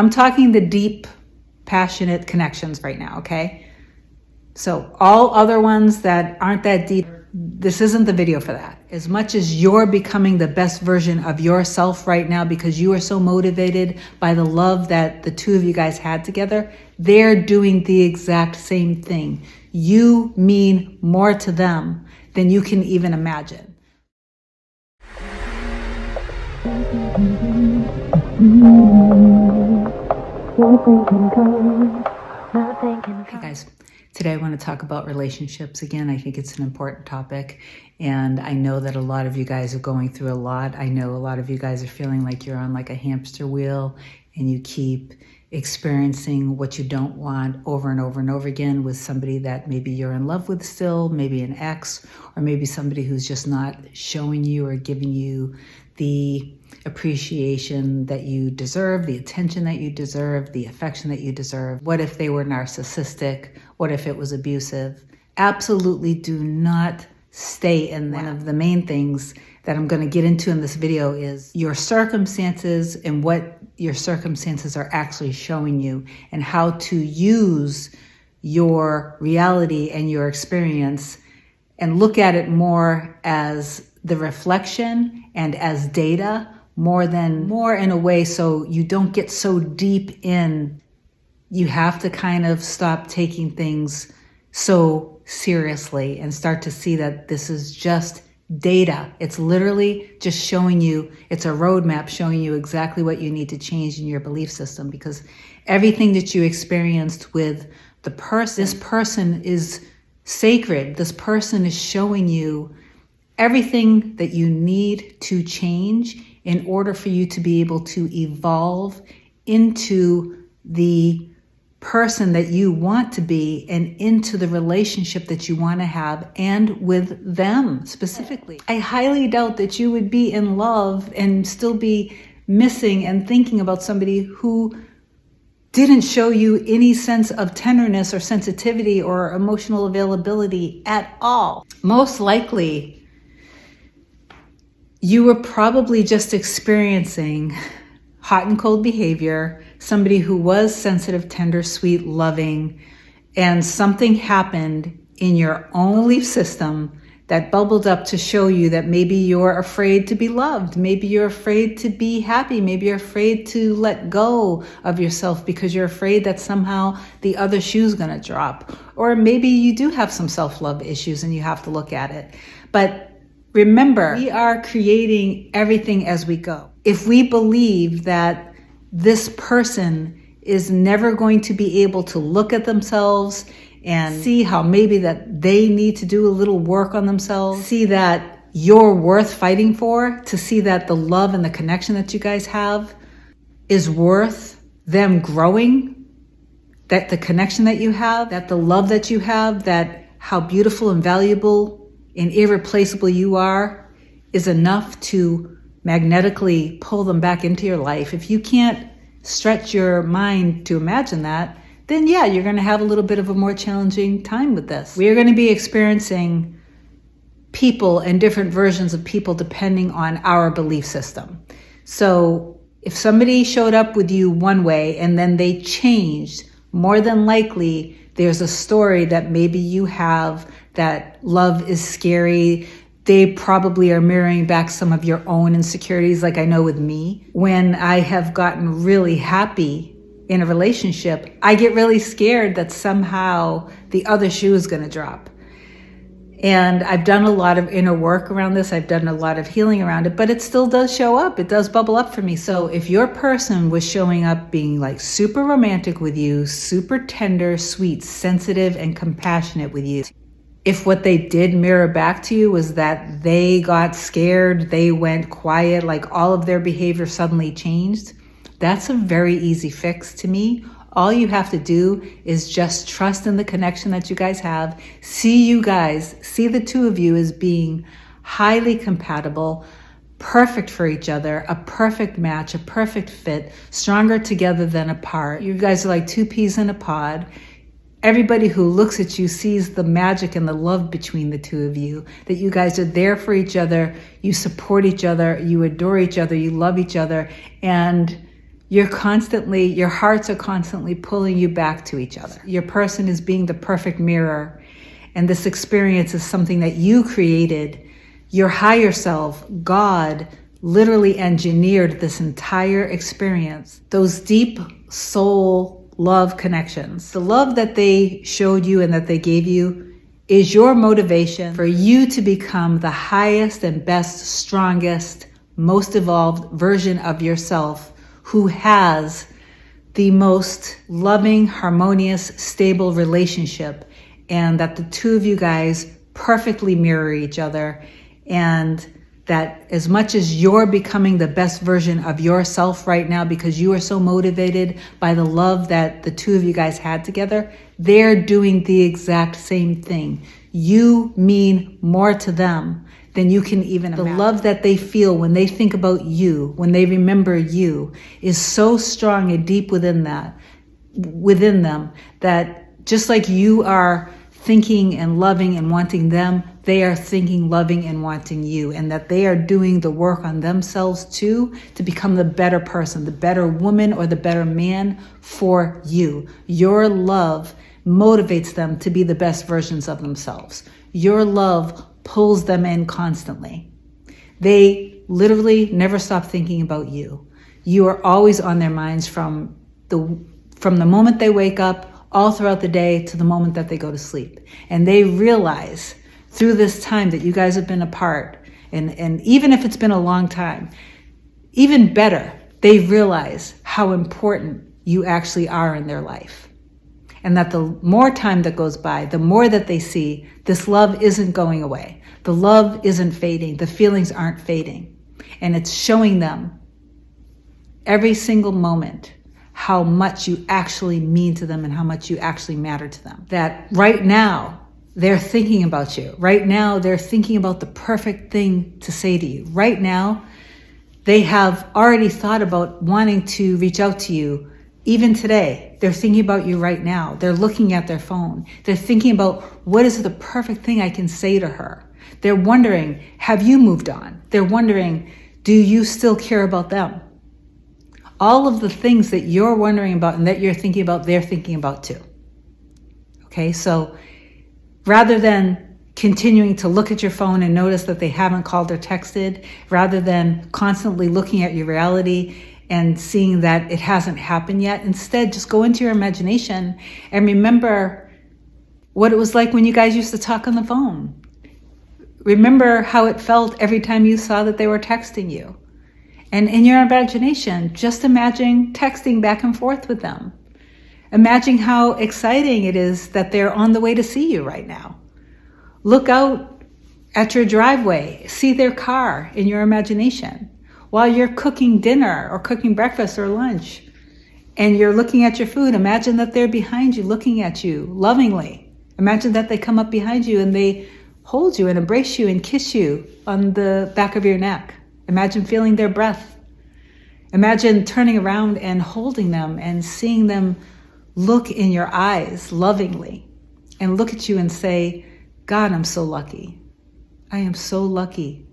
talking the deep, passionate connections right now, okay? So all other ones that aren't that deep, this isn't the video for that. As much as you're becoming the best version of yourself right now because you are so motivated by the love that the two of you guys had together, they're doing the exact same thing. You mean more to them than you can even imagine. Hey guys, today I want to talk about relationships again. I think it's an important topic, and I know that a lot of you guys are going through a lot. I know a lot of you guys are feeling like you're on like a hamster wheel and you keep experiencing what you don't want over and over and over again with somebody that maybe you're in love with still, maybe an ex, or maybe somebody who's just not showing you or giving you the appreciation that you deserve, the attention that you deserve, the affection that you deserve. What if they were narcissistic? What if it was abusive? Absolutely do not stay in that. One of the main things that I'm going to get into in this video is your circumstances and what your circumstances are actually showing you, and how to use your reality and your experience and look at it more as the reflection and as data more in a way so you don't get so deep in. You have to kind of stop taking things so seriously and start to see that this is just data. It's literally just showing you, it's a roadmap showing you exactly what you need to change in your belief system, because everything that you experienced with the person, this person is sacred. This person is showing you everything that you need to change in order for you to be able to evolve into the person that you want to be and into the relationship that you want to have, and with them specifically. I highly doubt that you would be in love and still be missing and thinking about somebody who didn't show you any sense of tenderness or sensitivity or emotional availability at all. Most likely, you were probably just experiencing hot and cold behavior, somebody who was sensitive, tender, sweet, loving, and something happened in your own belief system that bubbled up to show you that maybe you're afraid to be loved, maybe you're afraid to be happy, maybe you're afraid to let go of yourself because you're afraid that somehow the other shoe's gonna drop. Or maybe you do have some self-love issues and you have to look at it. But remember, we are creating everything as we go. If we believe that this person is never going to be able to look at themselves and see how maybe that they need to do a little work on themselves, see that you're worth fighting for, to see that the love and the connection that you guys have is worth them growing, that the connection that you have, that the love that you have, that how beautiful and valuable and irreplaceable you are is enough to magnetically pull them back into your life. If you can't stretch your mind to imagine that, then yeah, you're going to have a little bit of a more challenging time with this. We are going to be experiencing people and different versions of people depending on our belief system. So if somebody showed up with you one way and then they changed, more than likely there's a story that maybe you have that love is scary. They probably are mirroring back some of your own insecurities, like I know with me. When I have gotten really happy in a relationship, I get really scared that somehow the other shoe is going to drop. And I've done a lot of inner work around this. I've done a lot of healing around it, but it still does show up. It does bubble up for me. So if your person was showing up being like super romantic with you, super tender, sweet, sensitive, and compassionate with you, if what they did mirror back to you was that they got scared, they went quiet, like all of their behavior suddenly changed, that's a very easy fix to me. All you have to do is just trust in the connection that you guys have. See the two of you as being highly compatible, perfect for each other, a perfect match, a perfect fit, stronger together than apart. You guys are like two peas in a pod. Everybody who looks at you sees the magic and the love between the two of you, that you guys are there for each other, you support each other, you adore each other, you love each other, and your hearts are constantly pulling you back to each other. Your person is being the perfect mirror, and this experience is something that you created. Your higher self, God, literally engineered this entire experience. Those deep soul love connections, the love that they showed you and that they gave you, is your motivation for you to become the highest and best, strongest, most evolved version of yourself, who has the most loving, harmonious, stable relationship, and that the two of you guys perfectly mirror each other, and that as much as you're becoming the best version of yourself right now because you are so motivated by the love that the two of you guys had together, they're doing the exact same thing. You mean more to them than you can even imagine. The love that they feel when they think about you, when they remember you, is so strong and deep within them, that just like you are thinking and loving and wanting them, they are thinking, loving, and wanting you, and that they are doing the work on themselves too to become the better person, the better woman, or the better man for you. Your love motivates them to be the best versions of themselves. Your love pulls them in constantly. They literally never stop thinking about you. You are always on their minds from the moment they wake up, all throughout the day, to the moment that they go to sleep. And they realize through this time that you guys have been apart, and even if it's been a long time, even better, they realize how important you actually are in their life. And that the more time that goes by, the more that they see this love isn't going away. The love isn't fading. The feelings aren't fading. And it's showing them every single moment how much you actually mean to them and how much you actually matter to them. That right now, they're thinking about you. Right now, they're thinking about the perfect thing to say to you. Right now, they have already thought about wanting to reach out to you. Even today, they're thinking about you right now. They're looking at their phone. They're thinking about, what is the perfect thing I can say to her? They're wondering, have you moved on? They're wondering, do you still care about them? All of the things that you're wondering about and that you're thinking about, they're thinking about too. Okay, so rather than continuing to look at your phone and notice that they haven't called or texted, rather than constantly looking at your reality and seeing that it hasn't happened yet, instead just go into your imagination and remember what it was like when you guys used to talk on the phone. Remember how it felt every time you saw that they were texting you. And in your imagination, just imagine texting back and forth with them. Imagine how exciting it is that they're on the way to see you right now. Look out at your driveway, see their car in your imagination. While you're cooking dinner or cooking breakfast or lunch, and you're looking at your food, imagine that they're behind you, looking at you lovingly. Imagine that they come up behind you and they hold you and embrace you and kiss you on the back of your neck. Imagine feeling their breath. Imagine turning around and holding them and seeing them look in your eyes lovingly and look at you and say, God, I'm so lucky. I am so lucky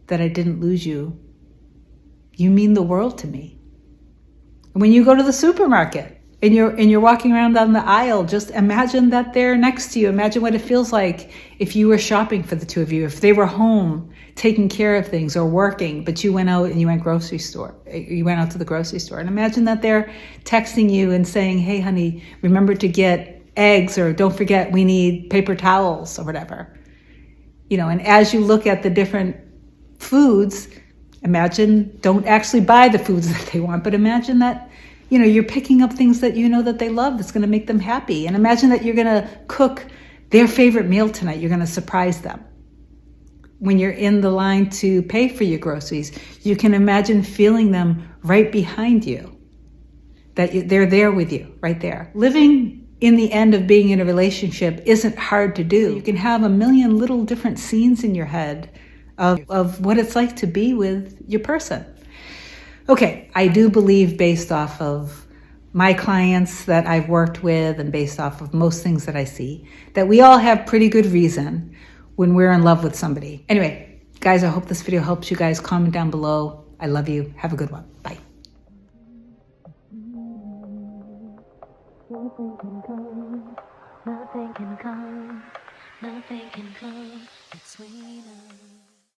that I didn't lose you. You mean the world to me. And when you go to the supermarket and you're walking around down the aisle, just imagine that they're next to you. Imagine what it feels like if you were shopping for the two of you, if they were home taking care of things or working, but you went out and you went out to the grocery store. And imagine that they're texting you and saying, hey, honey, remember to get eggs, or don't forget we need paper towels or whatever. And as you look at the different foods, imagine, don't actually buy the foods that they want, but imagine that you're picking up things that that they love, that's going to make them happy. And imagine that you're going to cook their favorite meal tonight. You're going to surprise them. When you're in the line to pay for your groceries, you can imagine feeling them right behind you, that they're there with you, right there. Living in the end of being in a relationship isn't hard to do. You can have a million little different scenes in your head of what it's like to be with your person. Okay, I do believe, based off of my clients that I've worked with and based off of most things that I see, that we all have pretty good reason when we're in love with somebody. Anyway, guys, I hope this video helps you guys. Comment down below. I love you. Have a good one. Bye. Nothing can come, nothing can come, nothing can come between us.